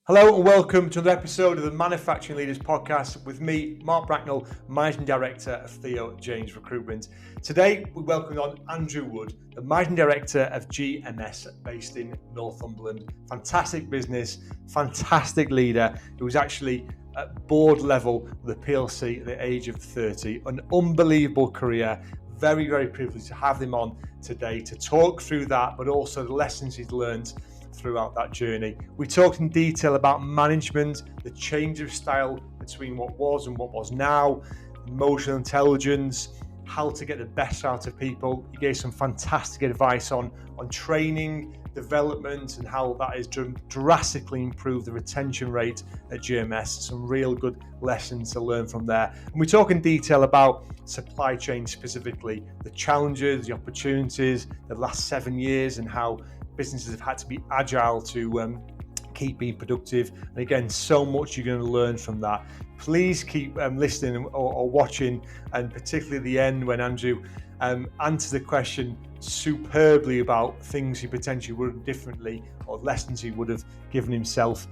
Hello and welcome to another episode of the Manufacturing Leaders Podcast with me, Mark Bracknell, Managing Director of Theo James Recruitment. Today, we welcome on Andrew Wood, the Managing Director of GMS based in Northumberland. Fantastic business, fantastic leader who was actually at board level with the PLC at the age of 30. An unbelievable career. Very, very privileged to have him on today to talk through that, but also the lessons he's learned throughout that journey. We talked in detail about management, the change of style between what was and what was now, emotional intelligence, how to get the best out of people. He gave some fantastic advice on training, development, and how that has drastically improved the retention rate at GMS. Some real good lessons to learn from there. And we talk in detail about supply chain specifically, the challenges, the opportunities, the last 7 years, and how businesses have had to be agile to keep being productive. And again, so much you're going to learn from that. Please keep listening or watching, and particularly at the end when Andrew answers the question superbly about things he potentially would have differently or lessons he would have given himself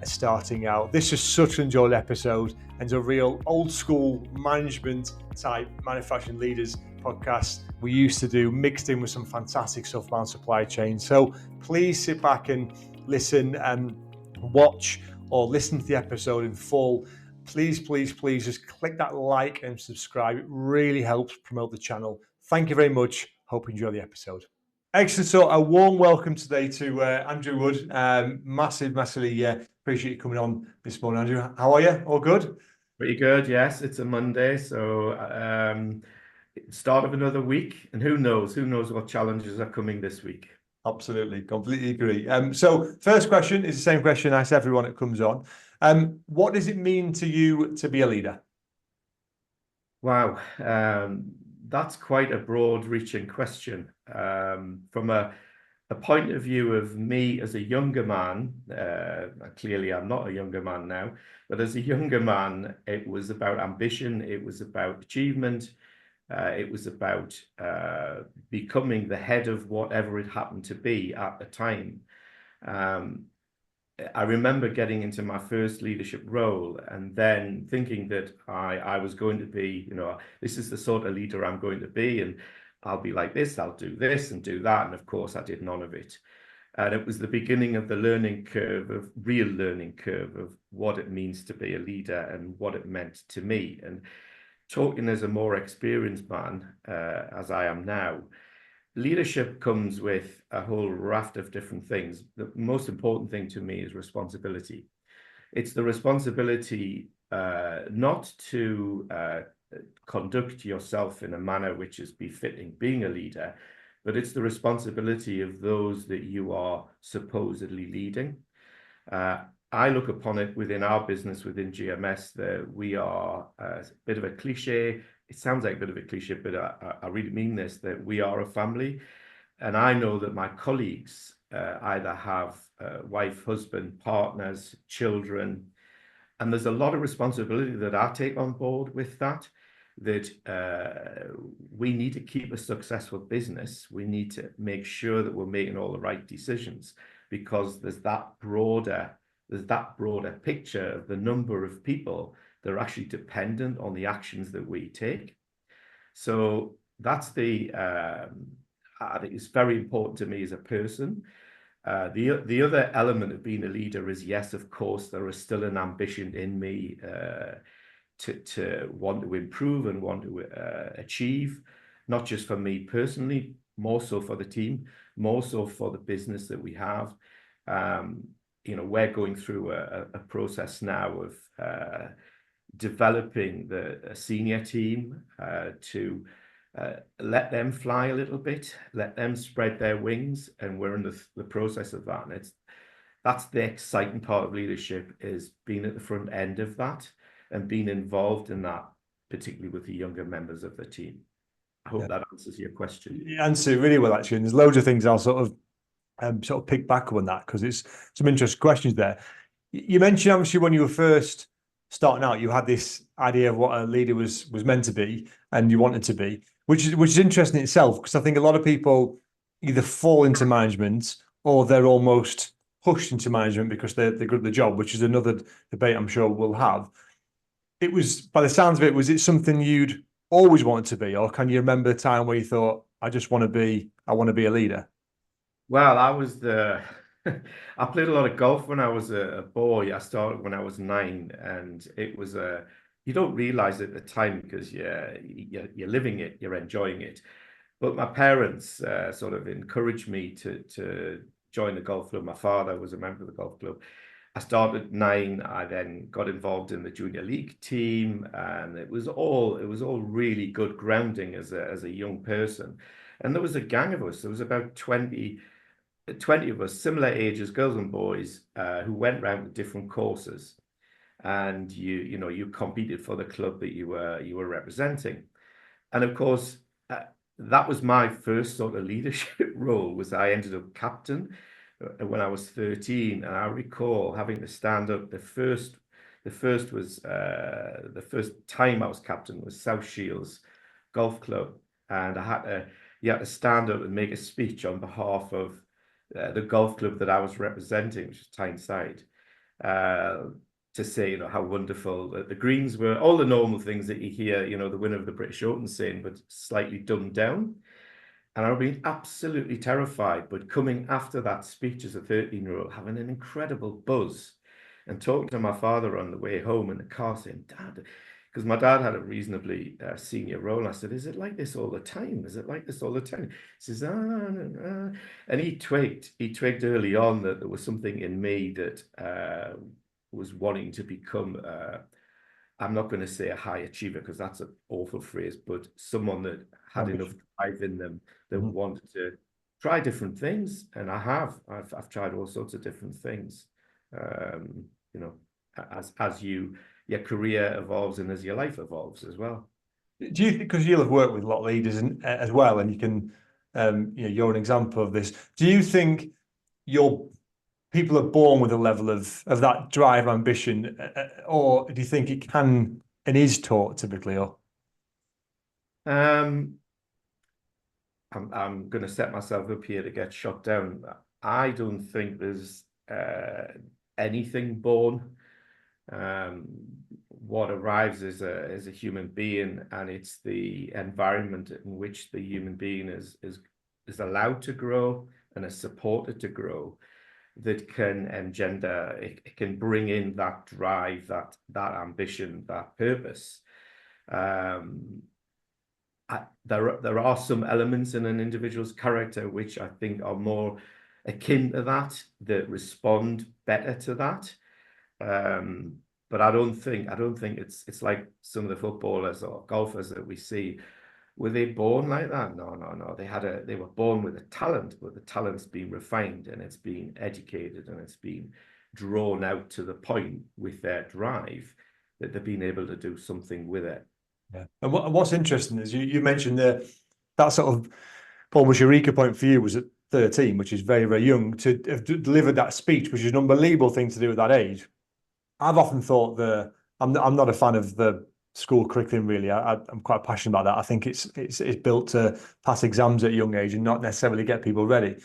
starting out. This is such an enjoyable episode and a real old school management type manufacturing leaders podcast we used to do, mixed in with some fantastic stuff around supply chain. So please sit back and listen and watch or listen to the episode in full. Please just click that like and subscribe. It really helps promote the channel. Thank you very much. Hope you enjoy the episode. Excellent. So a warm welcome today to Andrew Wood. Massively appreciate you coming on this morning, Andrew. How are you? All good? Pretty good, yes. It's a Monday, so start of another week, and who knows what challenges are coming this week. Absolutely, completely agree. So first question is the same question I ask everyone that comes on. What does it mean to you to be a leader? Wow, that's quite a broad-reaching question. From a point of view of me as a younger man, clearly I'm not a younger man now, but as a younger man, it was about ambition, it was about achievement, it was about becoming the head of whatever it happened to be at the time. I remember getting into my first leadership role and then thinking that I was going to be, this is the sort of leader I'm going to be, and I'll be like this, I'll do this and do that. And of course, I did none of it. And it was the beginning of the real learning curve of what it means to be a leader and what it meant to me. And talking as a more experienced man, as I am now, leadership comes with a whole raft of different things. The most important thing to me is responsibility. It's the responsibility not to conduct yourself in a manner which is befitting being a leader, but it's the responsibility of those that you are supposedly leading. I look upon it within our business, within GMS, that we are a bit of a cliche. It sounds like a bit of a cliche, but I really mean this, that we are a family. And I know that my colleagues either have wife, husband, partners, children, and there's a lot of responsibility that I take on board with that we need to keep a successful business. We need to make sure that we're making all the right decisions, because there's that broader picture of the number of people that are actually dependent on the actions that we take. So that's I think it's very important to me as a person. The other element of being a leader is, yes, of course, there is still an ambition in me to want to improve and want to achieve, not just for me personally, more so for the team, more so for the business that we have. We're going through a process now of developing a senior team to let them fly a little bit, let them spread their wings, and we're in the process of that. And that's the exciting part of leadership, is being at the front end of that and being involved in that, particularly with the younger members of the team. I hope that answers your question. You answer it really well, actually. And there's loads of things I'll sort of pick back up on that, because it's some interesting questions there. You mentioned, obviously, when you were first starting out, you had this idea of what a leader was meant to be and you wanted to be, which is interesting in itself, because I think a lot of people either fall into management or they're almost pushed into management because they're good at the job, which is another debate I'm sure we'll have. It was, by the sounds of it, was it something you'd always wanted to be, or can you remember the time where you thought, I want to be a leader? Well, I was the I played a lot of golf when I was a boy. I started when I was 9, and it was a you don't realize at the time because you're living it, you're enjoying it. But my parents sort of encouraged me to join the golf club. My father was a member of the golf club. I started at 9. I then got involved in the junior league team, and it was all really good grounding as a young person. And there was a gang of us. There was about 20 of us, similar ages, girls and boys, who went round to different courses, and you competed for the club that you were representing. And of course, that was my first sort of leadership role. Was I ended up captain when I was 13, and I recall having to stand up. The first time I was captain was South Shields Golf Club, and you had to stand up and make a speech on behalf of the golf club that I was representing, which was Tyneside, to say, how wonderful the greens were, all the normal things that you hear, the winner of the British Open saying, but slightly dumbed down. And I've been absolutely terrified, but coming after that speech as a 13-year-old, having an incredible buzz and talking to my father on the way home in the car saying, Dad, because my dad had a reasonably senior role. And I said, is it like this all the time? Is it like this all the time? He says, and he twigged early on that there was something in me that was wanting to become, I'm not going to say a high achiever because that's an awful phrase, but someone that had enough drive in them that wanted to try different things. And I've tried all sorts of different things, as your career evolves and as your life evolves as well. Do you think, because you'll have worked with a lot of leaders as well, and you can, you're an example of this. Do you think people are born with a level of that drive, ambition, or do you think it can and is taught typically? Or I'm going to set myself up here to get shot down. I don't think there's anything born. What arrives as a human being, and it's the environment in which the human being is allowed to grow and is supported to grow, that can engender, it can bring in that drive, that ambition, that purpose. There are some elements in an individual's character which I think are more akin to that respond better to that. But I don't think it's like some of the footballers or golfers that we see. Were they born like that? No. They were born with a talent, but the talent's been refined and it's been educated and it's been drawn out to the point with their drive that they've been able to do something with it. yeah. And what's interesting is you mentioned that sort of almost eureka point for you was at 13, which is very, very young, to have delivered that speech, which is an unbelievable thing to do at that age. I've often thought I'm not a fan of the school curriculum really. I'm quite passionate about that. I think it's built to pass exams at a young age and not necessarily get people ready.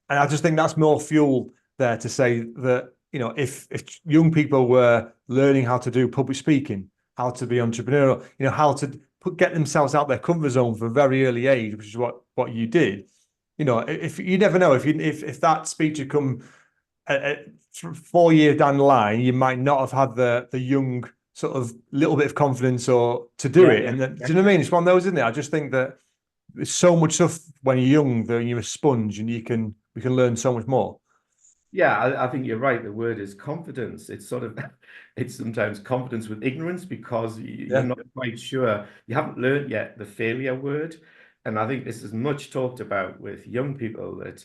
And I just think that's more fuel there to say that, if young people were learning how to do public speaking, how to be entrepreneurial, how to get themselves out their comfort zone from a very early age, which is what you did. If you never know, if that speech had come 4 years down the line, you might not have had the young sort of little bit of confidence or to do it. And then, do you know what I mean? It's one of those, isn't it? I just think that there's so much stuff when you're young that you're a sponge and we can learn so much more. Yeah, I think you're right. The word is confidence. It's sometimes confidence with ignorance because you're not quite sure. You haven't learned yet the failure word. And I think this is much talked about with young people that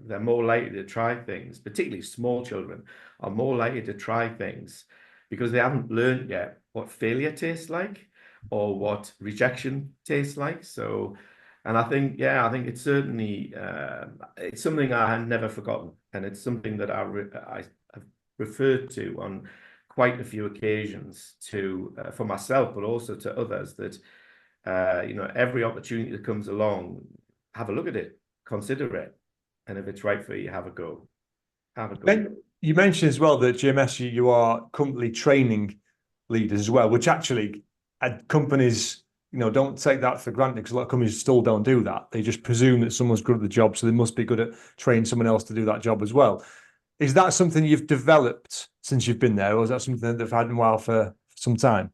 they're more likely to try things, particularly small children are more likely to try things because they haven't learned yet what failure tastes like or what rejection tastes like. So, and I think it's certainly, it's something I had never forgotten. And it's something that I've referred to on quite a few occasions for myself, but also to others that, every opportunity that comes along, have a look at it, consider it. And if it's right for you, have a go. have a go. You mentioned as well that GMS, you are currently training leaders as well, which actually companies, don't take that for granted, because a lot of companies still don't do that. They just presume that someone's good at the job, so they must be good at training someone else to do that job as well. Is that something you've developed since you've been there, or is that something that they've had in a while for some time?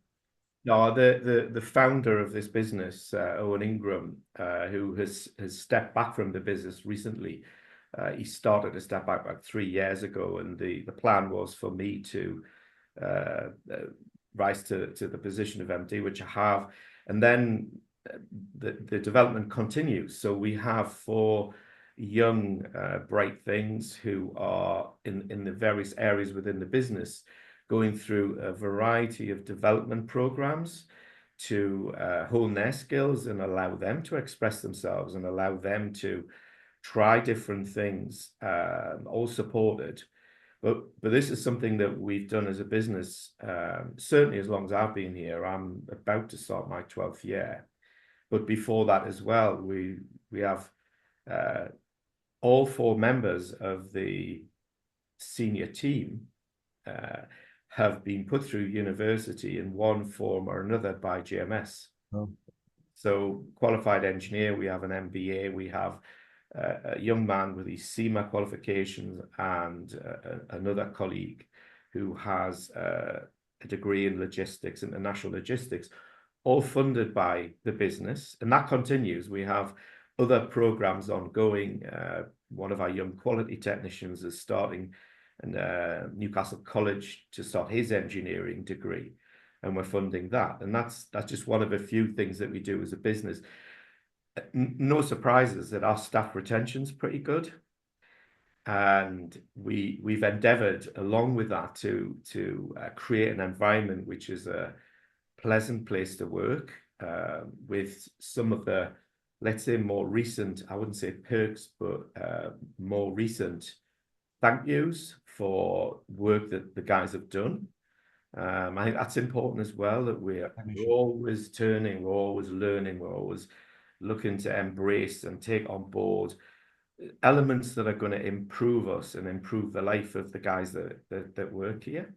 No, the founder of this business, Owen Ingram, who has stepped back from the business recently, he started to step back about 3 years ago, and the plan was for me to rise to the position of MD, which I have, and then the development continues. So we have 4 young, bright things who are in the various areas within the business, going through a variety of development programs to hone their skills and allow them to express themselves and allow them to try different things, all supported. But this is something that we've done as a business, certainly as long as I've been here. I'm about to start my 12th year. But before that as well, we have all 4 members of the senior team have been put through university in one form or another by GMS. Oh. So qualified engineer, we have an MBA, we have a young man with his CIMA qualifications, and another colleague who has a degree in logistics, international logistics, all funded by the business. And that continues. We have other programs ongoing. One of our young quality technicians is starting in Newcastle College to start his engineering degree, and we're funding that. And that's just one of a few things that we do as a business. No surprises that our staff retention's pretty good, and we've endeavored along with that to create an environment which is a pleasant place to work, with some of the, let's say, more recent, I wouldn't say perks, but more recent thank yous for work that the guys have done. I think that's important as well, that we're always turning, we're always learning, we're always looking to embrace and take on board elements that are going to improve us and improve the life of the guys that work here.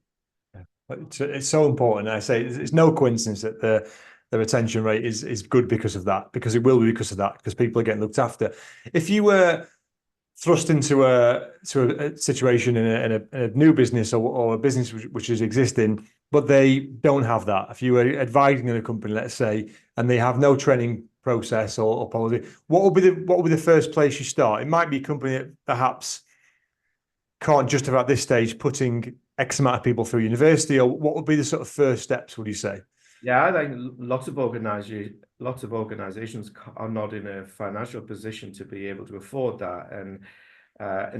It's so important. I say it's no coincidence that the retention rate is good because of that, because it will be because of that, because people are getting looked after. If you were thrust into a situation in a new business, or a business which is existing, but they don't have that. If you were advising in a company, let's say, and they have no training process or policy, what would be the first place you start? It might be a company that perhaps can't justify at this stage putting X amount of people through university, or what would be the sort of first steps, would you say? Yeah, I think lots of organizations are not in a financial position to be able to afford that, and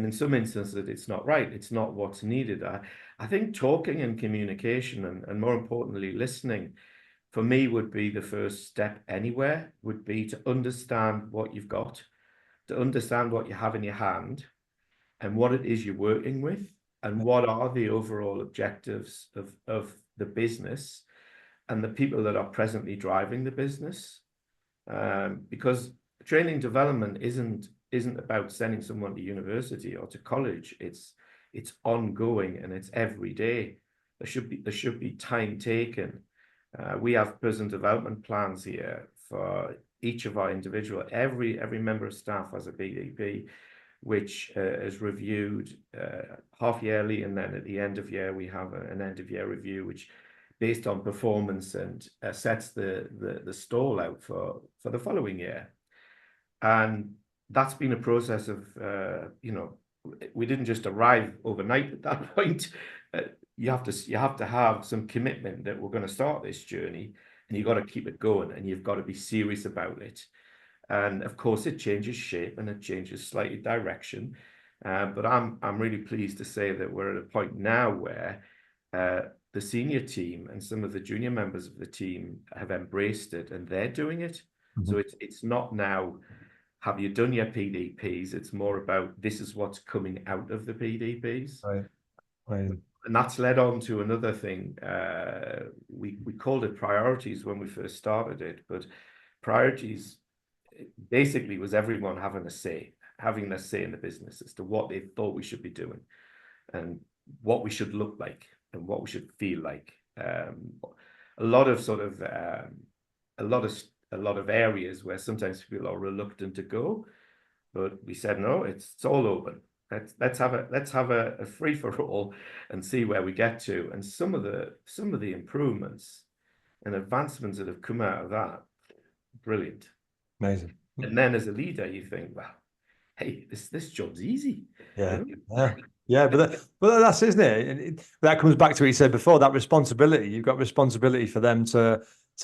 in some instances it's not right. It's not what's needed. I think talking and communication, and more importantly listening, for me would be the first step anywhere. Would be to understand what you've got, to understand what you have in your hand, and what it is you're working with, and what are the overall objectives of the business and the people that are presently driving the business. Because training development isn't about sending someone to university or to college. It's ongoing, and it's every day. There should be time taken. We have person development plans here for each of our individual. Every member of staff has a BDP, which is reviewed half yearly, and then at the end of year we have an end of year review, which based on performance and sets the stall out for the following year. And that's been a process of we didn't just arrive overnight at that point. You have to have some commitment that we're going to start this journey, and you've got to keep it going, and you've got to be serious about it. And of course it changes shape and it changes slightly direction, but I'm really pleased to say that we're at a point now where the senior team and some of the junior members of the team have embraced it, and they're doing it. Mm-hmm. So it's not now, have you done your PDPs? It's more about, this is what's coming out of the PDPs. Right. And that's led on to another thing. We called it priorities when we first started it, but priorities basically was everyone having their say in the business as to what they thought we should be doing. and what we should look like and what we should feel like. A lot of sort of a lot of areas where sometimes people are reluctant to go, but we said no, it's all open. Let's have a free for all and see where we get to. And some of the improvements and advancements that have come out of that, brilliant. Amazing. And then as a leader, you think, well, hey, this job's easy. Yeah, You yeah, yeah. But that's, isn't it? That comes back to what you said before. That responsibility. You've got responsibility for them to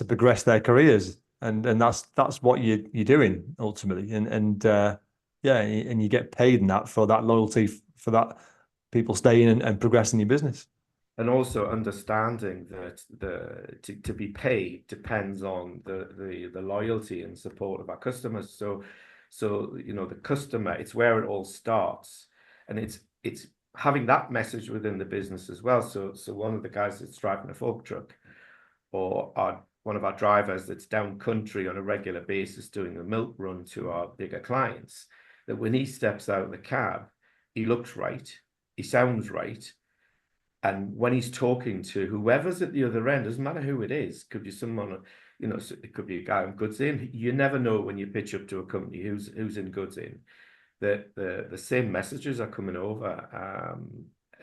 progress their careers, and that's what you're doing ultimately. Yeah, and you get paid in that for that loyalty, for that people staying and progressing your business. And also understanding that to be paid depends on the loyalty and support of our customers. So the customer, it's where it all starts, and it's having that message within the business as well. So one of the guys that's driving a fork truck, or one of our drivers that's down country on a regular basis doing a milk run to our bigger clients, that when he steps out of the cab, he looks right, he sounds right. And when he's talking to whoever's at the other end, doesn't matter who it is, could be someone, it could be a guy on goods in. You never know when you pitch up to a company who's in goods in, that the same messages are coming over,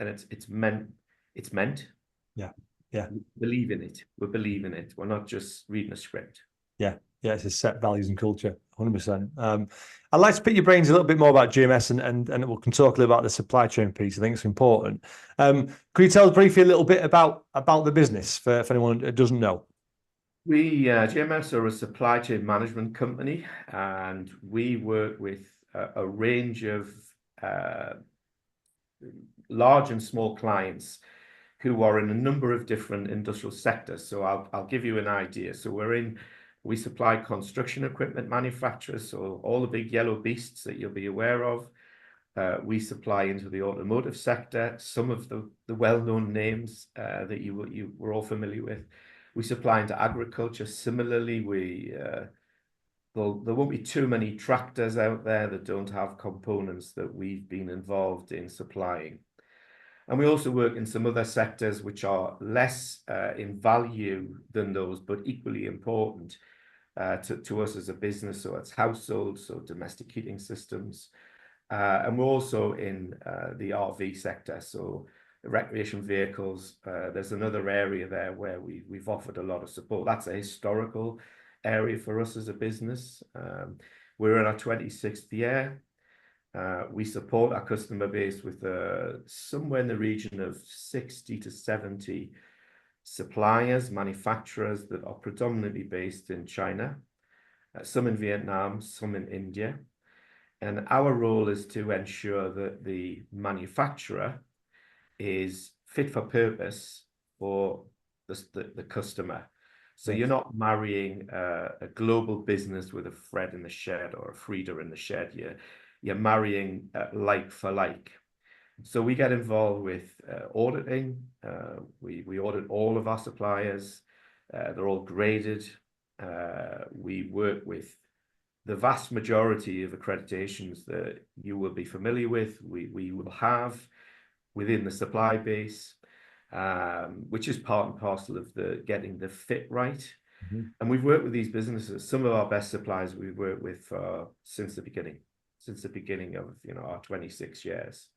and it's meant. Yeah, yeah. We believe in it. We believe in it. We're not just reading a script. Yeah, yeah, it's a set values and culture, 100%. I'd like to pick your brains a little bit more about GMS, and we can talk a little about the supply chain piece. I think it's important. Could you tell us briefly a little bit about the business for anyone who doesn't know? We GMS are a supply chain management company, and we work with a range of large and small clients who are in a number of different industrial sectors. So I'll give you an idea. So we supply construction equipment manufacturers, so all the big yellow beasts that you'll be aware of. We supply into the automotive sector, some of the well-known names that you were all familiar with. We supply into agriculture. Similarly, there won't be too many tractors out there that don't have components that we've been involved in supplying. And we also work in some other sectors which are less in value than those, but equally important to us as a business. So it's households, so domestic heating systems. And we're also in the RV sector, so recreation vehicles. There's another area there where we've offered a lot of support. That's a historical area for us as a business. We're in our 26th year. We support our customer base with somewhere in the region of 60 to 70 suppliers, manufacturers that are predominantly based in China, some in Vietnam, some in India. And our role is to ensure that the manufacturer is fit for purpose for the customer. So you're not marrying a global business with a Fred in the shed or a Frida in the shed. You're marrying like for like. So we get involved with auditing. We audit all of our suppliers. They're all graded. We work with the vast majority of accreditations that you will be familiar with. We will have within the supply base, which is part and parcel of getting the fit right. Mm-hmm. And we've worked with these businesses. Some of our best suppliers we've worked with since the beginning of our 26 years,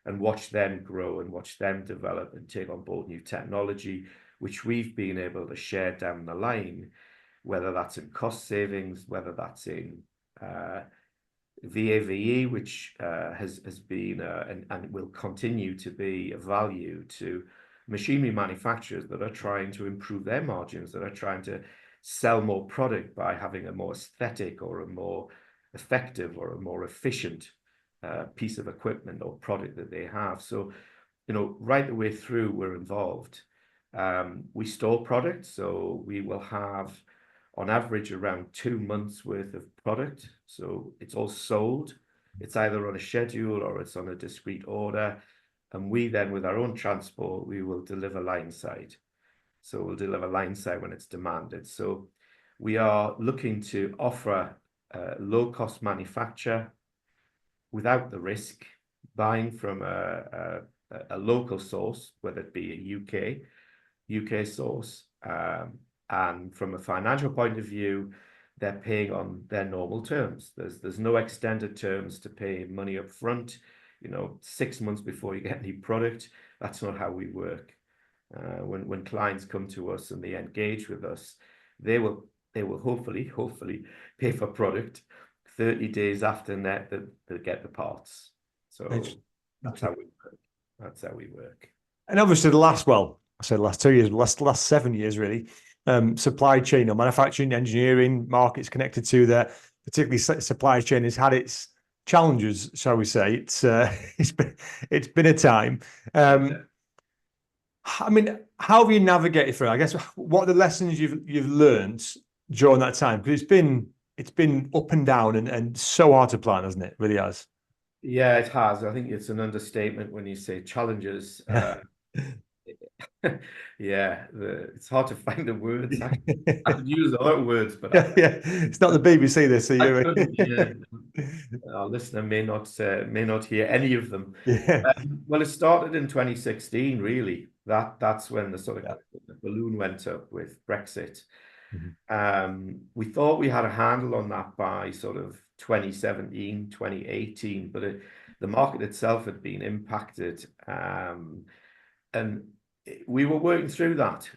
and watch them grow and watch them develop and take on board new technology, which we've been able to share down the line, whether that's in cost savings, whether that's in VAVE, which has been and will continue to be a value to machinery manufacturers that are trying to improve their margins, that are trying to sell more product by having a more aesthetic or a more effective or a more efficient piece of equipment or product that they have. So, right the way through, we're involved. We store products, so we will have on average around 2 months worth of product. So it's all sold. It's either on a schedule or it's on a discrete order. And we then, with our own transport, we will deliver line side. So we'll deliver line side when it's demanded. So we are looking to offer low cost manufacture without the risk, buying from a a local source, whether it be a UK source. And from a financial point of view, they're paying on their normal terms. There's no extended terms to pay money up front, 6 months before you get any product. That's not how we work. When clients come to us and they engage with us, they will hopefully pay for product 30 days after net that they get the parts. So that's how we work. That's how we work. And obviously the last 2 years, last 7 years really, supply chain or manufacturing, engineering, markets connected to that, particularly supply chain has had its challenges, shall we say. It's been a time. I mean, how have you navigated through it? I guess what are the lessons you've learned during that time? Because it's been up and down and so hard to plan, hasn't it? It really has. Yeah, it has. I think it's an understatement when you say challenges. Yeah, it's hard to find the words. I could use other words, but yeah, it's not the BBC. This, are you? Our listener may not hear any of them. Yeah. Well, it started in 2016, really. That's when the sort of the balloon went up with Brexit. We thought we had a handle on that by sort of 2017, 2018, but the market itself had been impacted. And we were working through that.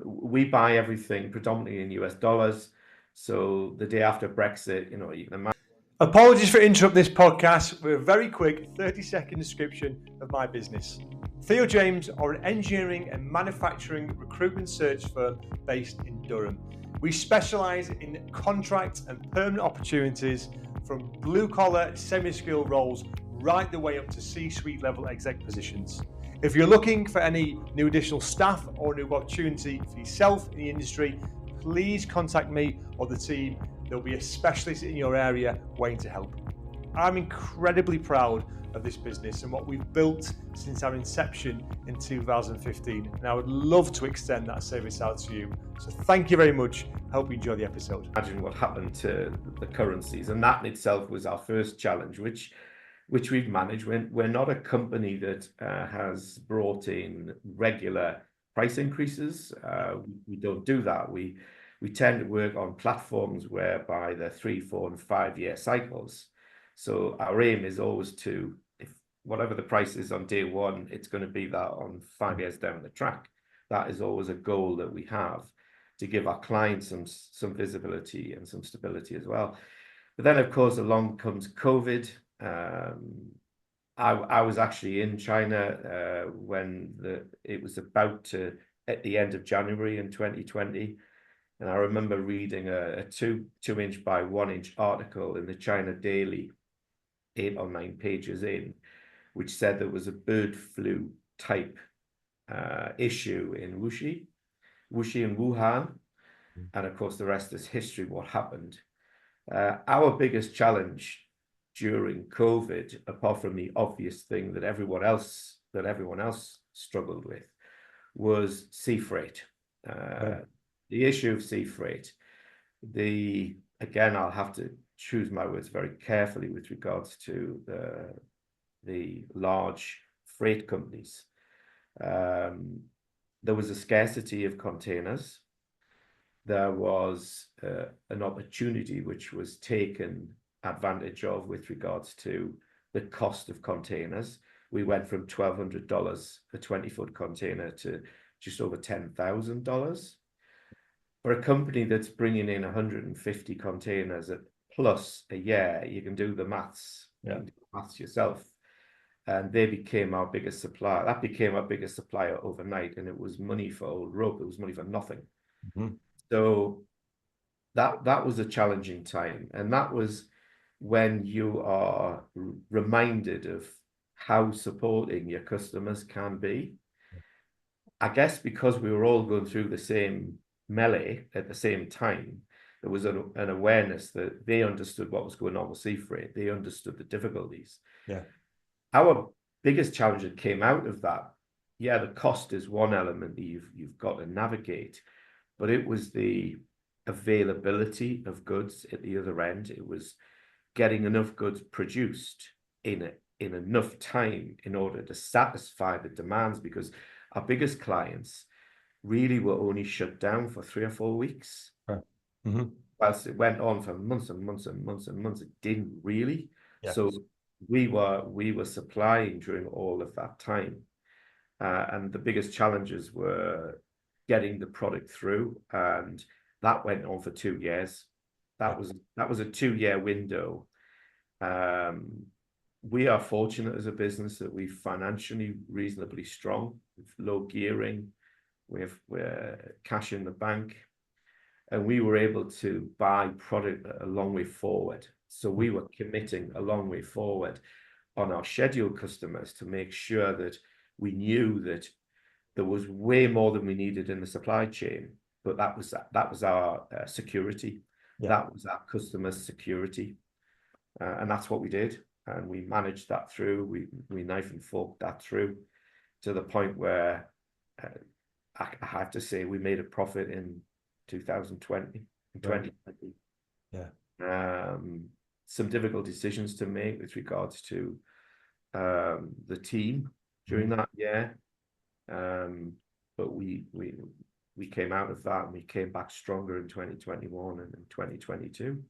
We buy everything predominantly in US dollars. So the day after Brexit, you can imagine. Apologies for interrupting this podcast with a very quick 30-second description of my business. Theo James are an engineering and manufacturing recruitment search firm based in Durham. We specialise in contract and permanent opportunities from blue-collar, semi-skilled roles right the way up to C-suite level exec positions. If you're looking for any new additional staff or new opportunity for yourself in the industry, please contact me or the team. There'll be a specialist in your area waiting to help. I'm incredibly proud of this business and what we've built since our inception in 2015, and I would love to extend that service out to you. So thank you very much. I hope you enjoy the episode. Imagine what happened to the currencies, and that in itself was our first challenge, which we've managed. We're not a company that has brought in regular price increases. We don't do that. We tend to work on platforms whereby they're 3, 4, and 5 year cycles. So our aim is always to, if whatever the price is on day one, it's going to be that on 5 years down the track. That is always a goal that we have to give our clients some visibility and some stability as well. But then, of course, along comes COVID. I was actually in China when it was about to, at the end of January in 2020. And I remember reading a 2-inch by 1-inch article in the China Daily, 8 or 9 pages in, which said there was a bird flu type issue in Wuxi and Wuhan. And of course, the rest is history, what happened. Our biggest challenge during COVID, apart from the obvious thing that everyone else struggled with, was sea freight. The issue of sea freight. Again, I'll have to choose my words very carefully with regards to the large freight companies. There was a scarcity of containers. There was an opportunity which was taken advantage of with regards to the cost of containers. We went from $1,200 a 20-foot container to just over $10,000. For a company that's bringing in 150 containers plus a year, you can do the maths. Yeah. You can do the maths yourself. And they became our biggest supplier. That became our biggest supplier overnight, and it was money for old rope. It was money for nothing. Mm-hmm. So that was a challenging time, and that was when you are reminded of how supporting your customers can be. I guess because we were all going through the same melee at the same time, there was an awareness that they understood what was going on with sea freight. They understood the difficulties. Yeah. Our biggest challenge that came out of that, the cost is one element that you've got to navigate, but it was the availability of goods at the other end. It was getting enough goods produced in in enough time in order to satisfy the demands, because our biggest clients really were only shut down for 3 or 4 weeks. Right. Mm-hmm. Whilst it went on for months and months and months and months, it didn't really. Yeah. So we were supplying during all of that time. And the biggest challenges were getting the product through, and that went on for 2 years. That was a 2-year window. We are fortunate as a business that we're financially reasonably strong, with low gearing, we're cash in the bank, and we were able to buy product a long way forward. So we were committing a long way forward on our scheduled customers to make sure that we knew that there was way more than we needed in the supply chain, but that was our security. Yeah. That was our customers' security, and that's what we did, and we managed that through. We knife and forked that through to the point where I have to say we made a profit in 2020, in 2020. Yeah. Some difficult decisions to make with regards to the team during that year, but we came out of that, and we came back stronger in 2021 and in 2022.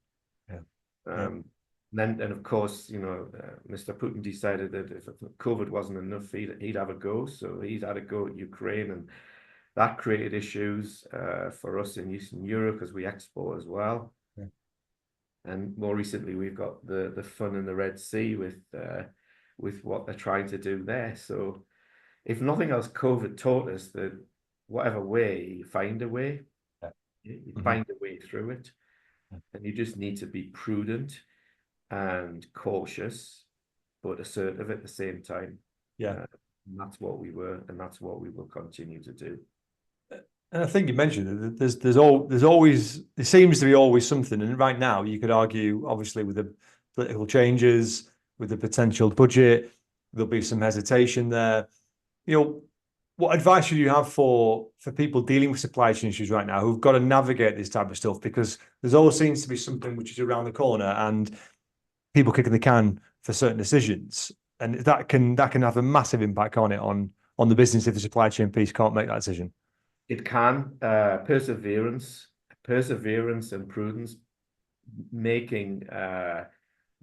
And of course, Mr. Putin decided that if COVID wasn't enough, he'd have a go. So he'd had a go at Ukraine, and that created issues for us in Eastern Europe, because we export as well. Yeah. And more recently, we've got the fun in the Red Sea with what they're trying to do there. So if nothing else, COVID taught us that whatever way, you find a way. Yeah. You find a way through it. And you just need to be prudent and cautious, but assertive at the same time. Yeah. And that's what we were, and that's what we will continue to do. And I think you mentioned that there's always, there seems to be always something. And right now, you could argue, obviously, with the political changes, with the potential budget, there'll be some hesitation there. What advice should you have for people dealing with supply chain issues right now who've got to navigate this type of stuff? Because there's always seems to be something which is around the corner, and people kicking the can for certain decisions, and that can have a massive impact on the business if the supply chain piece can't make that decision. It can. Perseverance and prudence, making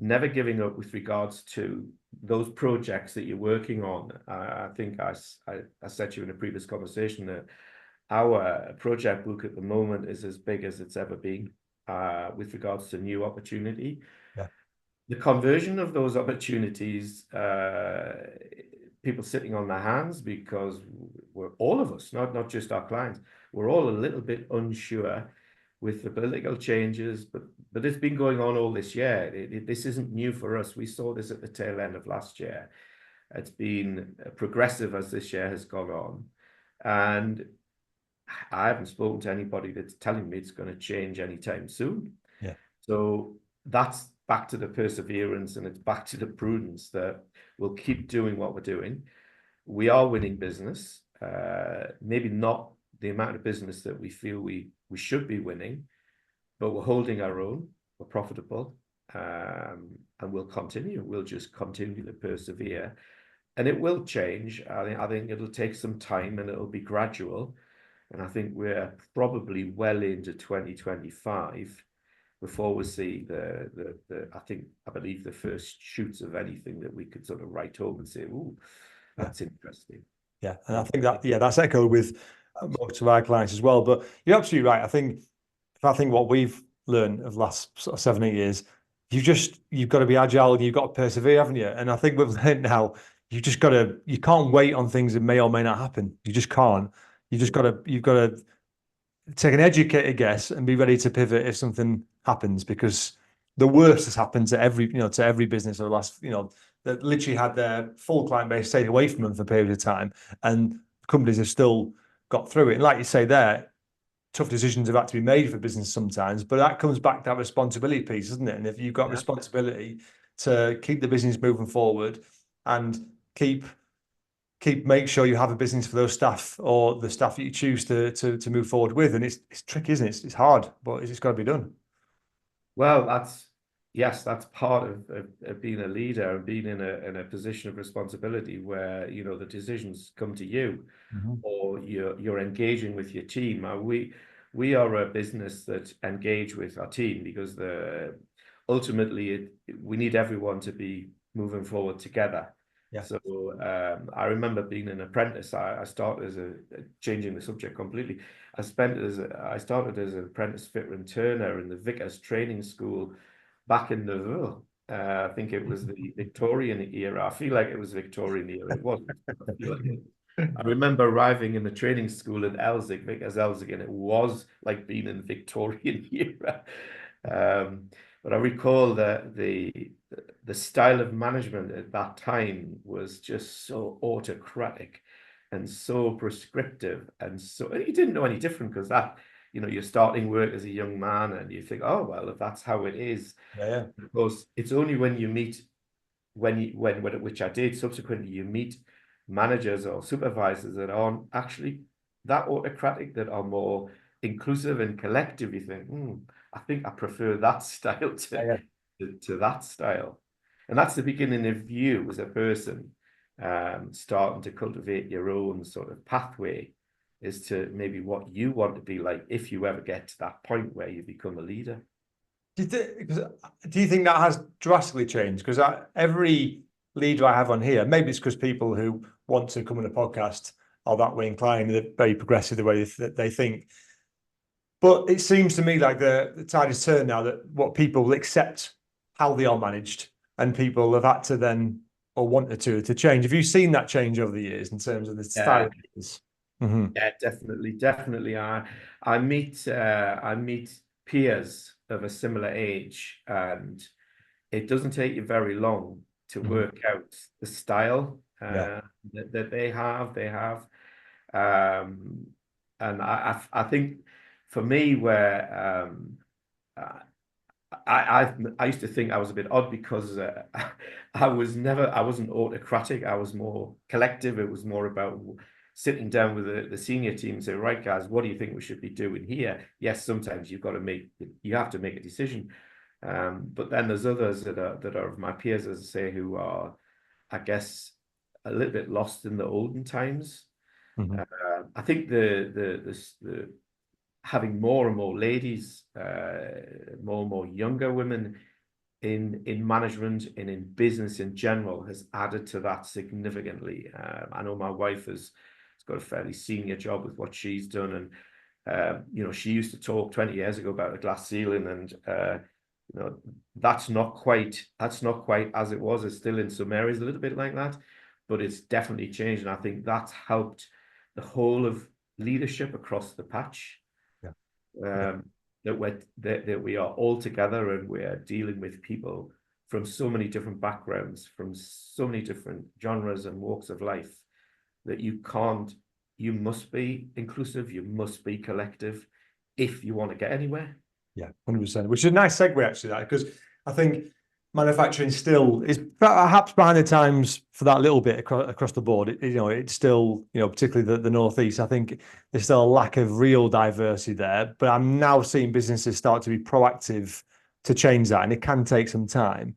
never giving up with regards to those projects that you're working on. I think I said to you in a previous conversation that our project book at the moment is as big as it's ever been with regards to new opportunity. Yeah. The conversion of those opportunities, people sitting on their hands, because we're all of us, not just our clients, we're all a little bit unsure with the political changes, but it's been going on all this year. This isn't new for us. We saw this at the tail end of last year. It's been progressive as this year has gone on, and I haven't spoken to anybody that's telling me it's going to change anytime soon. Yeah. So that's back to the perseverance, and it's back to the prudence that we'll keep doing what we're doing. We are winning business, maybe not the amount of business that we feel we should be winning, but we're holding our own. We're profitable, and we'll continue. We'll just continue to persevere, and it will change. I think it'll take some time, and it'll be gradual. And I think we're probably well into 2025 before we see I believe the first shoots of anything that we could sort of write home and say, "Ooh, that's interesting." Yeah, and I think that's echoed with most of our clients as well. But you're absolutely right. I think what we've learned of the last sort of 7-8 years, you've got to be agile, and you've got to persevere, haven't you? And I think we've learned now you can't wait on things that may or may not happen. You just can't. You've got to take an educated guess and be ready to pivot if something happens, because the worst has happened to every business over the last, that literally had their full client base stayed away from them for a period of time, and companies have still got through it. And like you say there, tough decisions have had to be made for business sometimes, but that comes back to that responsibility piece, isn't it? And if you've got responsibility to keep the business moving forward and make sure you have a business for those staff, or the staff that you choose to move forward with. And it's tricky, isn't it? It's hard, but it's got to be done. Well, yes, that's part of being a leader and being in a position of responsibility where, the decisions come to you, Mhm. or you're engaging with your team. We are a business that engage with our team because ultimately we need everyone to be moving forward together. Yeah. So I remember being an apprentice. I started as changing the subject completely. I started as an apprentice fitter and turner in the Vickers Training School back in I think it was the Victorian era. I feel like it was Victorian era. It wasn't. I feel like I remember arriving in the training school at Elzig, Vickers Elzig, and it was like being in the Victorian era. Um, but I recall that the style of management at that time was just so autocratic and so prescriptive, and you didn't know any different because you're starting work as a young man and you think, oh well, if that's how it is. Yeah, yeah. Of course, it's only when you meet which I did subsequently, you meet managers or supervisors that aren't actually that autocratic, that are more inclusive and collective. You think, I think I prefer that style Yeah, yeah. to that style. And that's the beginning of you as a person, starting to cultivate your own sort of pathway as to maybe what you want to be like if you ever get to that point where you become a leader. Do you think that has drastically changed? Because every leader I have on here, maybe it's because people who want to come on a podcast are that way inclined, they're very progressive the way that they think. But it seems to me like the tide has turned now, that what people will accept how they are managed, and people have had to then, or wanted to change. Have you seen that change over the years in terms of the style Yeah, of leaders? Hmm. yeah, definitely. I meet peers of a similar age, and it doesn't take you very long to Hmm. work out the style Yeah. that they have. Um, and I think for me, where I used to think I was a bit odd because I wasn't autocratic. I was more collective. It was more about sitting down with the senior team and say, right, guys, what do you think we should be doing here? Yes, sometimes you have to make a decision. But then there's others that are of my peers, as I say, who are, I guess, a little bit lost in the olden times. Hmm. I think the having more and more ladies, more and more younger women in management and in business in general has added to that significantly. I know my wife has got a fairly senior job with what she's done, and she used to talk 20 years ago about a glass ceiling, and you know, that's not quite as it was. It's still in some areas a little bit like that, but it's definitely changed, and I think that's helped the whole of leadership across the patch. Yeah. Yeah. Um, that we are all together and we're dealing with people from so many different backgrounds, from so many different genres and walks of life, that you must be inclusive, you must be collective if you want to get anywhere. Yeah, 100%. Which is a nice segue actually, that, because I think manufacturing still is perhaps behind the times for that little bit across the board. It's still, particularly the Northeast. I think there's still a lack of real diversity there. But I'm now seeing businesses start to be proactive to change that, and it can take some time.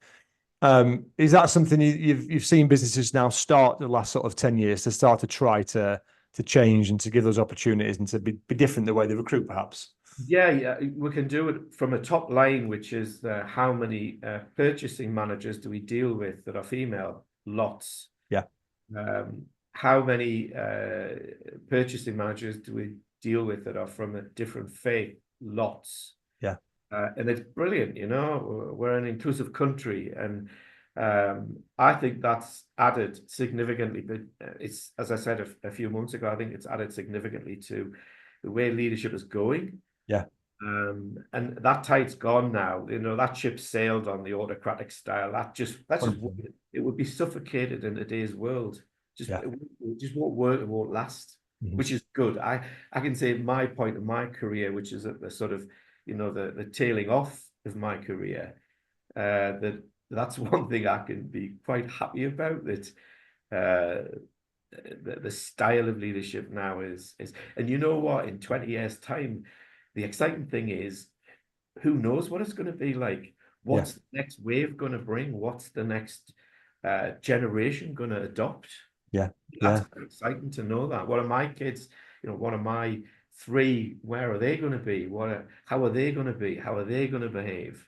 Is that something you've seen businesses now start the last sort of 10 years to start to try to change and to give those opportunities and to be different the way they recruit, perhaps? Yeah, we can do it from a top line, which is how many purchasing managers do we deal with that are female? Lots. Yeah. How many purchasing managers do we deal with that are from a different faith? Lots. Yeah. And it's brilliant, we're an inclusive country, and I think that's added significantly. But it's, as I said a few months ago, I think it's added significantly to the way leadership is going. Yeah. And that tide's gone now. That ship sailed on the autocratic style. It would be suffocated in today's world. Yeah. It just won't work. It won't last, Mhm. which is good. I can say my point of my career, which is at the sort of, the tailing off of my career, that's one thing I can be quite happy about, that uh, the style of leadership now is, and you know what, in 20 years time, the exciting thing is, who knows what it's going to be like. Yeah, What's the next wave going to bring? What's the next generation going to adopt? yeah, That's yeah, quite exciting to know that. What are my kids, one of my three, where are they going to be? How are they going to be? How are they going to behave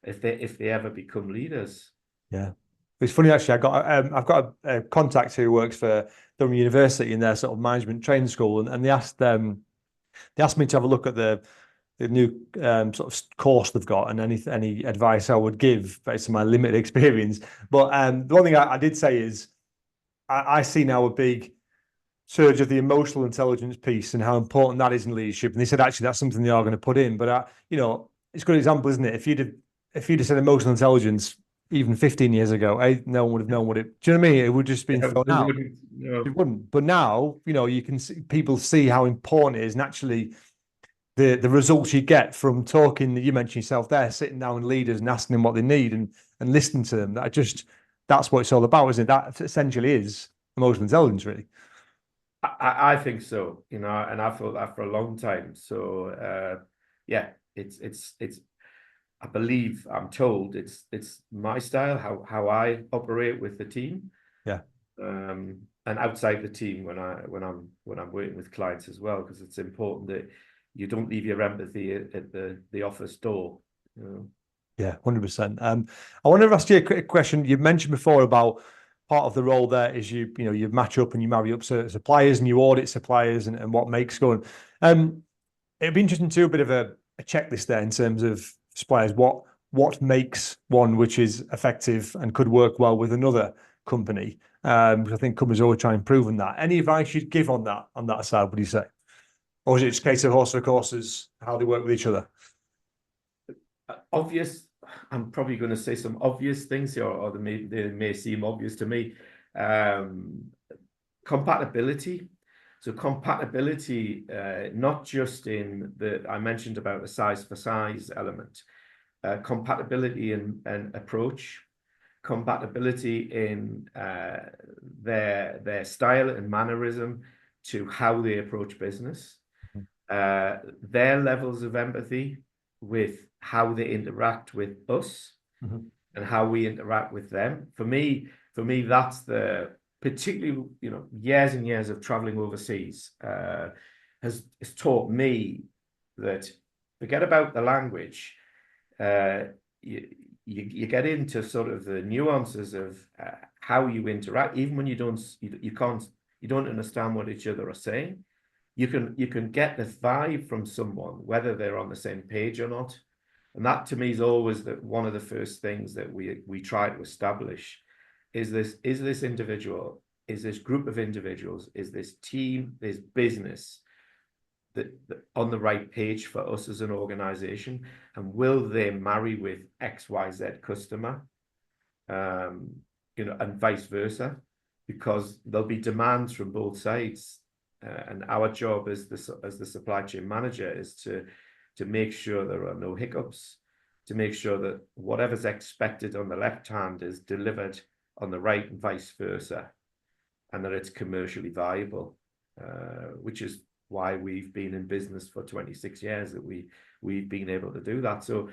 if they ever become leaders? yeah. It's funny actually. I've got a contact who works for Durham University in their sort of management training school, and they asked me to have a look at the new sort of course they've got and any advice I would give based on my limited experience. But the one thing I did say is I see now a big surge of the emotional intelligence piece and how important that is in leadership. And they said actually that's something they are going to put in. But it's a good example, isn't it? If you'd have said emotional intelligence even 15 years ago, no one would have known what it. Do you know what I mean? It would just been Yeah, thrown they out. wouldn't, It wouldn't. But now, you can see people see how important it is, and actually the results you get from talking. You mentioned yourself there, sitting down with leaders and asking them what they need and listening to them. That's what it's all about, isn't it? That essentially is emotional intelligence, really. I think so, and I thought that for a long time. So yeah, it's I believe, I'm told it's my style, how I operate with the team, Yeah. and outside the team when I'm working with clients as well, because it's important that you don't leave your empathy at the office door. Yeah, 100%. I want to ask you a quick question. You mentioned before about part of the role there is you match up and you marry up suppliers and you audit suppliers and what makes going. It'd be interesting to do a bit of a checklist there in terms of suppliers. What makes one which is effective and could work well with another company? Because I think companies always try and improve on that. Any advice you'd give on that side? Would you say, or is it just a case of horse for courses, how they work with each other? Obvious. I'm probably going to say some obvious things here, or they may seem obvious to me. Um, Compatibility. So compatibility, not just in I mentioned about the size for size element, compatibility and approach, compatibility in their style and mannerism to how they approach business, their levels of empathy with how they interact with us Mm-hmm. and how we interact with them. For me, that's particularly, years and years of traveling overseas has taught me that forget about the language. Uh, you get into sort of the nuances of how you interact, even when you don't understand what each other are saying. You can get the vibe from someone, whether they're on the same page or not. And that to me is always one of the first things that we try to establish is this individual, is this group of individuals, is this team, this business that on the right page for us as an organization, and will they marry with XYZ customer, and vice versa, because there'll be demands from both sides, and our job as the supply chain manager is to make sure there are no hiccups, to make sure that whatever's expected on the left hand is delivered on the right and vice versa, and that it's commercially viable, which is why we've been in business for 26 years, that we've been able to do that. So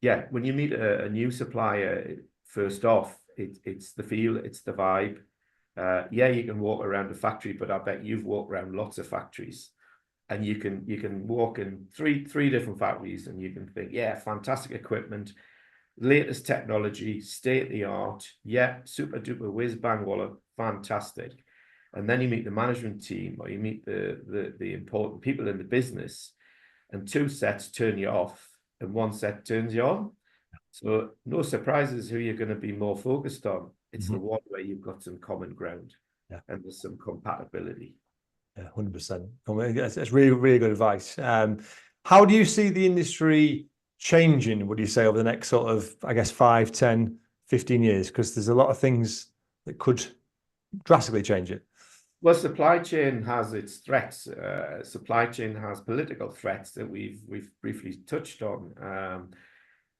yeah, when you meet a new supplier, first off, it's the feel, it's the vibe. Yeah, you can walk around a factory, but I bet you've walked around lots of factories, and you can walk in three different factories, and you can think, yeah, fantastic equipment, latest technology, state of the art, yeah, super duper whiz bang wallet, fantastic. And then you meet the management team, or you meet the important people in the business, and two sets turn you off, and one set turns you on. So no surprises who you're going to be more focused on. It's Mm-hmm. the one where you've got some common ground, Yeah. and there's some compatibility. Yeah, 100%. That's really, really good advice. How do you see the industry changing, would you say, over the next sort of, I guess, 5, 10, 15 years? Because there's a lot of things that could drastically change it. Well, supply chain has its threats. Supply chain has political threats that we've briefly touched on.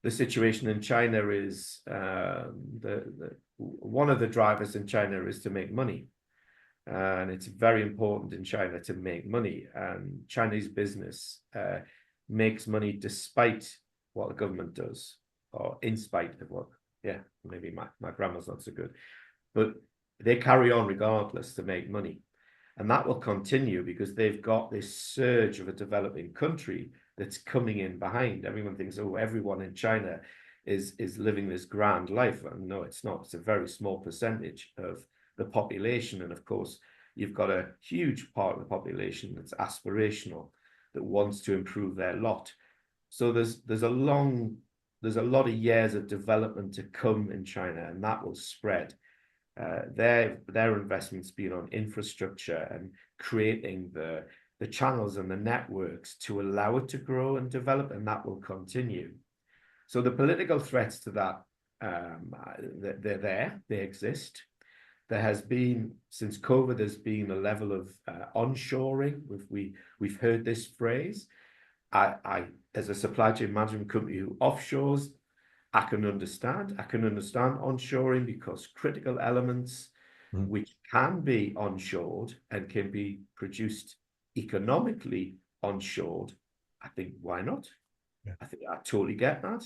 The situation in China is one of the drivers in China is to make money. And it's very important in China to make money. And Chinese business makes money despite what the government does. or in spite of what, yeah, maybe my grammar's not so good, but they carry on regardless to make money. And that will continue because they've got this surge of a developing country that's coming in behind. Everyone thinks, oh, everyone in China is living this grand life. And no, it's not. It's a very small percentage of the population. And of course, you've got a huge part of the population that's aspirational, that wants to improve their lot. So there's a lot of years of development to come in China, and that will spread. Their investments being on infrastructure and creating the channels and the networks to allow it to grow and develop, and that will continue. So the political threats to that, they're there, they exist. There has been, since COVID, there's been a level of onshoring. We've heard this phrase. I, as a supply chain management company who offshores, I can understand onshoring, because critical elements which can be onshored and can be produced economically onshored, I think, why not? Yeah. I think I totally get that.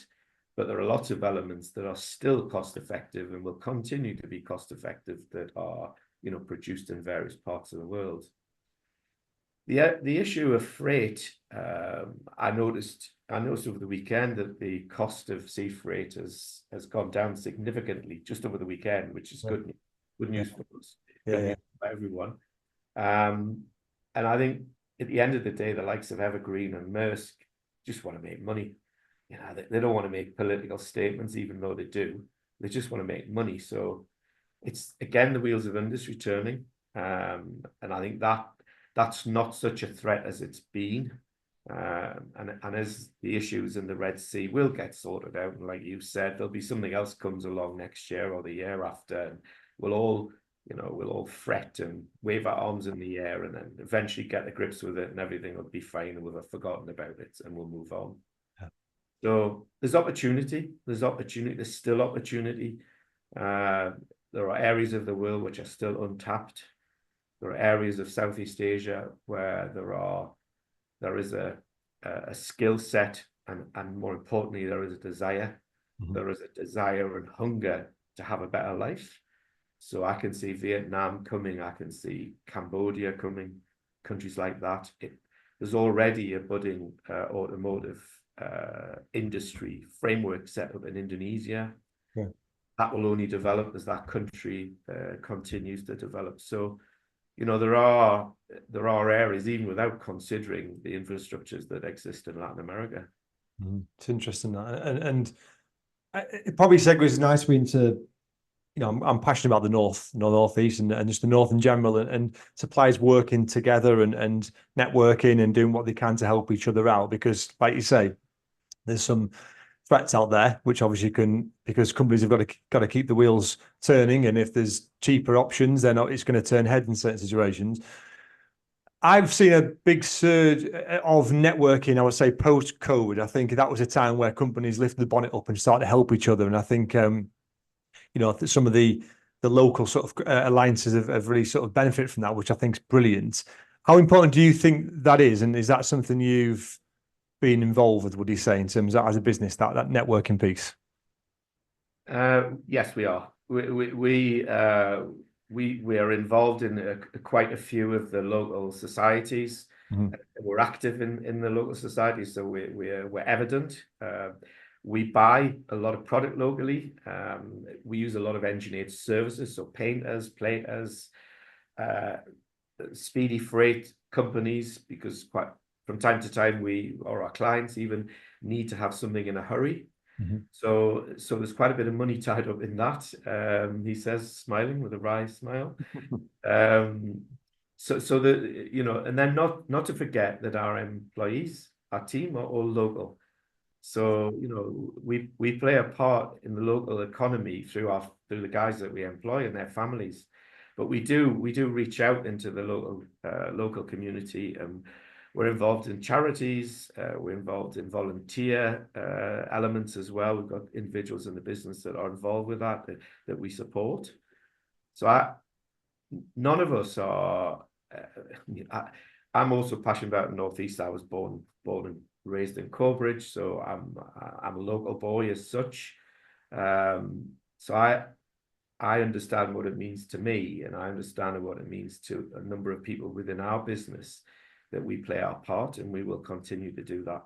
But there are lots of elements that are still cost effective and will continue to be cost effective that are, produced in various parts of the world. The issue of freight, I noticed over the weekend that the cost of sea freight has gone down significantly just over the weekend, which is good news for us, good news for everyone. And I think at the end of the day, the likes of Evergreen and Maersk just want to make money. They don't want to make political statements, even though they do. They just want to make money. So it's, again, the wheels of industry turning. And I think that's not such a threat as it's been. And as the issues in the Red Sea will get sorted out, and like you said, there'll be something else comes along next year or the year after, and we'll all fret and wave our arms in the air, and then eventually get the grips with it, and everything will be fine, and we'll have forgotten about it, and we'll move on. Yeah. So there's opportunity. There's still opportunity. There are areas of the world which are still untapped. There are areas of Southeast Asia where there is a skill set, and more importantly, there is a desire. Mm-hmm. There is a desire and hunger to have a better life. So I can see Vietnam coming. I can see Cambodia coming. Countries like that. There's already a budding automotive industry framework set up in Indonesia. Yeah. That will only develop as that country continues to develop. So, there are areas, even without considering the infrastructures that exist in Latin America. It's interesting that, and it probably segues nicely into, I'm passionate about the northeast, and just the north in general, and suppliers working together and networking and doing what they can to help each other out, because, like you say, there's some threats out there, which obviously because companies have got to keep the wheels turning, and if there's cheaper options, then it's going to turn head in certain situations. I've seen a big surge of networking, I would say, post-COVID. I think that was a time where companies lifted the bonnet up and started to help each other, and I think some of the local sort of alliances have really sort of benefited from that, which I think is brilliant. How important do you think that is, and is that something you've been involved with, would you say, in terms of, as a business, that networking piece? Yes, we are. We are involved in quite a few of the local societies. Mm-hmm. We're active in the local societies, so we're evident. We buy a lot of product locally. We use a lot of engineered services, so painters, platers, speedy freight companies, because from time to time we, or our clients even, need to have something in a hurry. Mm-hmm. So there's quite a bit of money tied up in that. He says, smiling with a wry smile. So and then not to forget that our employees, our team, are all local. So we play a part in the local economy through the guys that we employ and their families. But we do reach out into the local community. We're involved in charities. We're involved in volunteer elements as well. We've got individuals in the business that are involved with that we support. So none of us are. I'm also passionate about the Northeast. I was born and raised in Corbridge, so I'm a local boy as such. So I understand what it means to me, and I understand what it means to a number of people within our business, that we play our part, and we will continue to do that.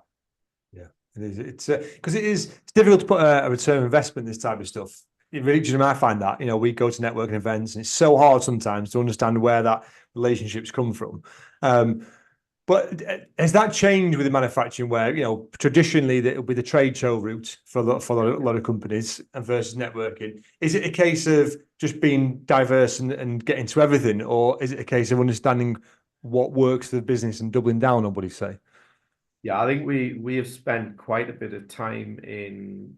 Yeah, it is. It's because it's difficult to put a return on investment in this type of stuff. It really, Jim, I find that, we go to networking events and it's so hard sometimes to understand where that relationships come from. But has that changed with the manufacturing, where traditionally it'll be the trade show route for a lot of companies and versus networking? Is it a case of just being diverse and getting to everything, or is it a case of understanding what works for the business and doubling down on what you say? Yeah, I think we have spent quite a bit of time in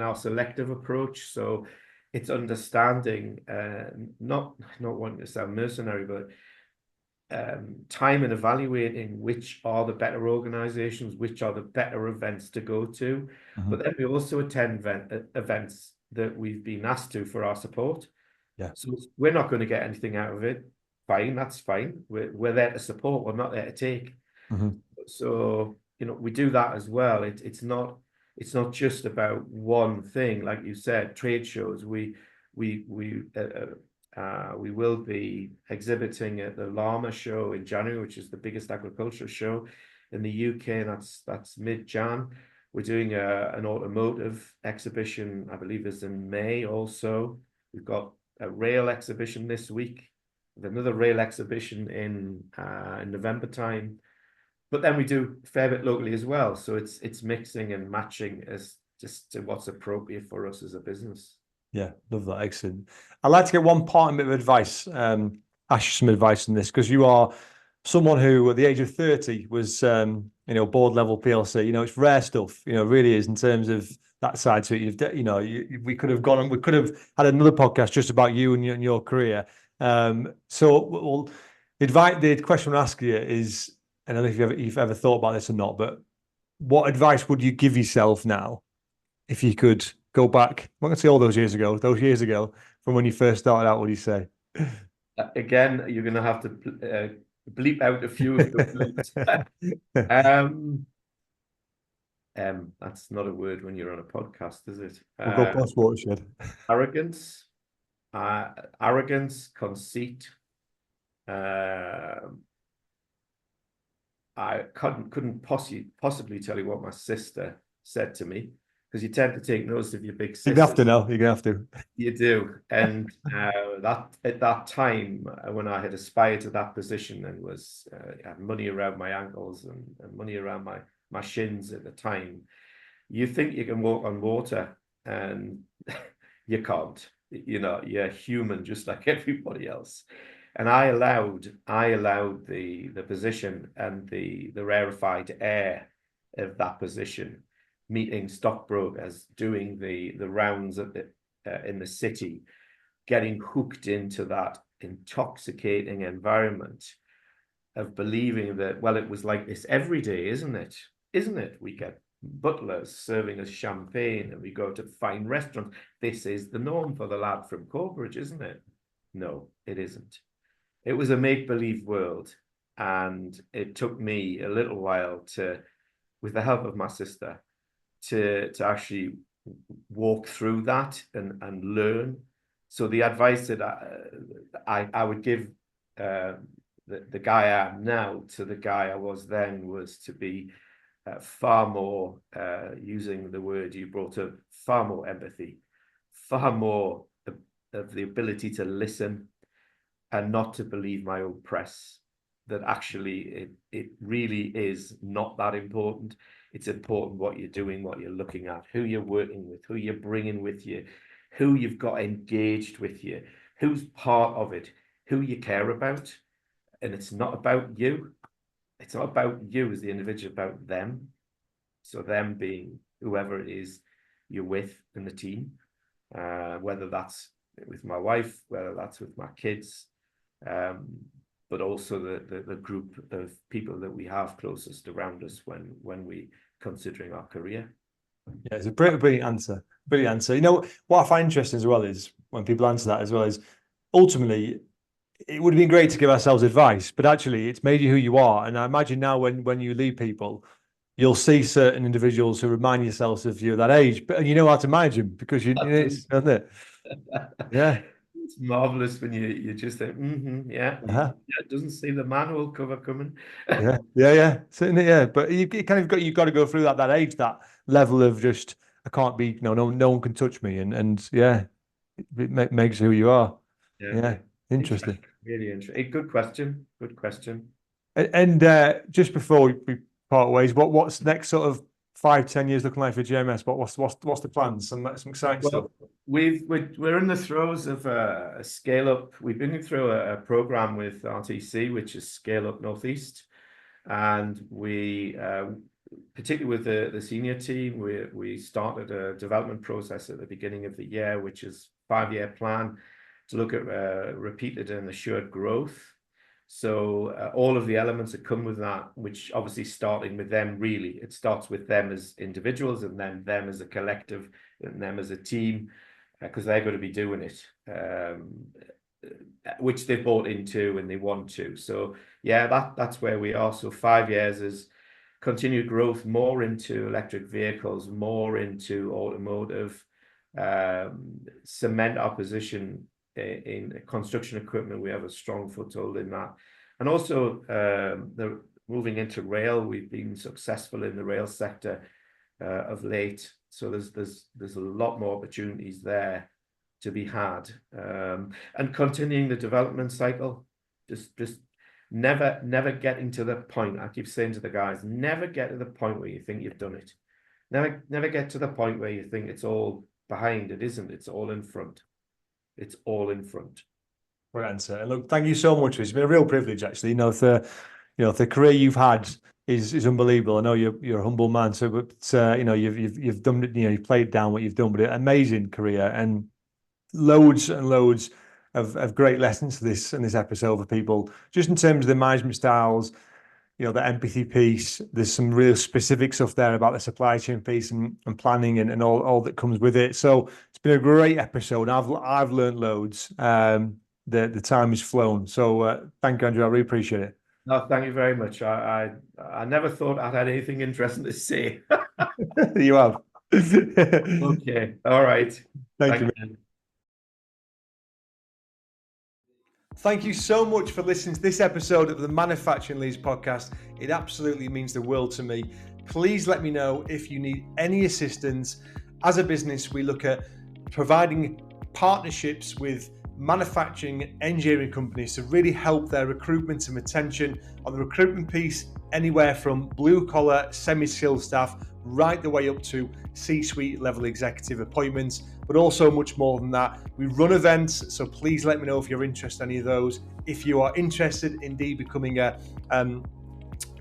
our selective approach. So it's understanding, not wanting to sound mercenary, but time and evaluating which are the better organizations, which are the better events to go to. But then we also attend events that we've been asked to for our support. Yeah. So we're not going to get anything out of it. Fine, that's fine. We're there to support. We're not there to take. So we do that as well. It's not just about one thing, like you said. Trade shows. We will be exhibiting at the Llama show in January, which is the biggest agricultural show in the UK, and that's mid-Jan. We're doing an automotive exhibition, I believe, is in May also. We've got a rail exhibition this week, another rail exhibition in November time. But then we do a fair bit locally as well. So it's mixing and matching as just to what's appropriate for us as a business. Yeah, love that. Excellent. I'd like to get one part bit of advice, ask you some advice on this, because you are someone who at the age of 30 was, board level PLC. It's rare stuff, really is, in terms of that side to it. We could have we could have had another podcast just about you and your career. So the question I'll ask you is, I don't know if you've ever thought about this or not, but what advice would you give yourself now if you could go back? I'm not going to say all those years ago from when you first started out? What do you say? Again, you're going to have to bleep out a few of the that's not a word when you're on a podcast, is it? We'll go past watershed. Arrogance, conceit. I couldn't possibly tell you what my sister said to me, because you tend to take notice of your big sister. You're gonna have to know. You're gonna have to. You do, and that at that time when I had aspired to that position and was had money around my ankles and money around my shins at the time, you think you can walk on water, and you can't. You're human just like everybody else. And I allowed the position and the rarefied air of that position, meeting stockbrokers, doing the rounds at in the city, getting hooked into that intoxicating environment of believing that, well, it was like this every day, isn't it? Isn't it? We get butlers serving us champagne and we go to fine restaurants. This is the norm for the lad from Corbridge, isn't it? No, it isn't. It was a make-believe world, and it took me a little while to, with the help of my sister, to actually walk through that and learn. So the advice that I would give the guy I am now to the guy I was then was to be far more, using the word you brought up, far more empathy, far more of the ability to listen, and not to believe my own press, that actually it really is not that important. It's important what you're doing, what you're looking at, who you're working with, who you're bringing with you, who you've got engaged with you, who's part of it, who you care about. And it's not about you. It's not about you as the individual, about them. So them being whoever it is you're with in the team, whether that's with my wife, whether that's with my kids, but also the group of people that we have closest around us when we considering our career. Yeah, it's a brilliant answer. Brilliant answer. What I find interesting as well is when people answer that as well is ultimately it would have been great to give ourselves advice, but actually it's made you who you are. And I imagine now when you lead people, you'll see certain individuals who remind yourselves of you at that age, but you know how to manage them because you know it's, isn't it? Yeah. It's marvelous when you just think, yeah, Uh-huh. it doesn't see the manual cover coming. Yeah, yeah. Certainly, yeah. But you kind of got to go through that age, that level of just I can't be no one can touch me, and yeah, it makes who you are. Yeah, Yeah, interesting. interesting, really interesting. Good question. Good question. And just before we part ways, what's next sort of 5-10 years looking like for GMS? What's the plans? Some exciting stuff. Well, we're in the throes of a scale up. We've been through a program with RTC, which is Scale Up Northeast, and we particularly with the senior team, we started a development process at the beginning of the year, which is 5-year plan to look at repeated and assured growth. So all of the elements that come with that, which obviously starting with them, really, it starts with them as individuals and then them as a collective and them as a team, because they're going to be doing it, which they've bought into and they want to. So yeah, that's where we are. So 5 years is continued growth, more into electric vehicles, more into automotive, cement our position in construction equipment. We have a strong foothold in that. And also the moving into rail, we've been successful in the rail sector of late. So there's a lot more opportunities there to be had. And continuing the development cycle, just never getting to the point. I keep saying to the guys, never get to the point where you think you've done it. Never get to the point where you think it's all behind. It isn't. It's all in front. It's all in front. Great answer. And look, thank you so much. It's been a real privilege, actually. The career you've had is unbelievable. I know you're a humble man, so but you've done it. You've played down what you've done, but an amazing career and loads and loads of great lessons in this episode for people. Just in terms of the management styles, the empathy piece. There's some real specific stuff there about the supply chain piece and planning and all that comes with it. So it's been a great episode. I've learned loads. The time has flown. So thank you, Andrew. I really appreciate it. No, thank you very much. I never thought I'd had anything interesting to say. You have. Okay. All right. Thank you. Thank you so much for listening to this episode of the Manufacturing Leaders podcast. It absolutely means the world to me. Please let me know if you need any assistance. As a business, we look at providing partnerships with manufacturing engineering companies to really help their recruitment and retention. On the recruitment piece, anywhere from blue collar, semi-skilled staff, right the way up to C-suite level executive appointments, but also much more than that. We run events, so please let me know if you're interested in any of those. If you are interested indeed becoming a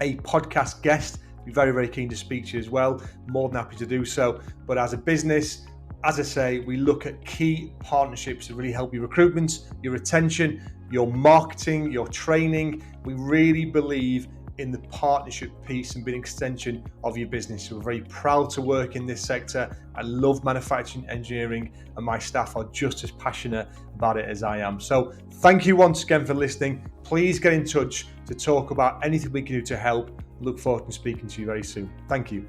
podcast guest, I'd be very, very keen to speak to you as well. More than happy to do so. But as a business, as I say, we look at key partnerships to really help your recruitment, your retention, your marketing, your training. We really believe in the partnership piece and being an extension of your business. So we're very proud to work in this sector. I love manufacturing engineering and my staff are just as passionate about it as I am. So thank you once again for listening. Please get in touch to talk about anything we can do to help. Look forward to speaking to you very soon. Thank you.